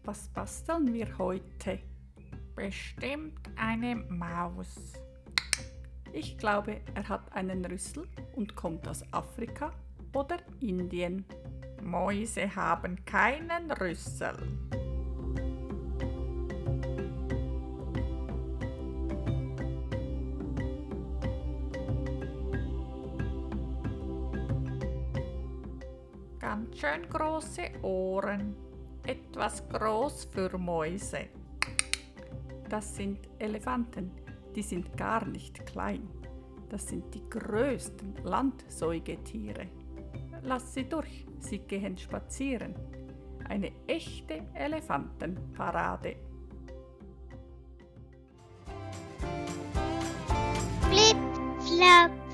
Was basteln wir heute? Bestimmt eine Maus. Ich glaube, er hat einen Rüssel und kommt aus Afrika oder Indien. Mäuse haben keinen Rüssel. Ganz schön große Ohren. Etwas groß für Mäuse. Das sind Elefanten, die sind gar nicht klein. Das sind die größten Landsäugetiere. Lass sie durch, sie gehen spazieren. Eine echte Elefantenparade. Flip, flap.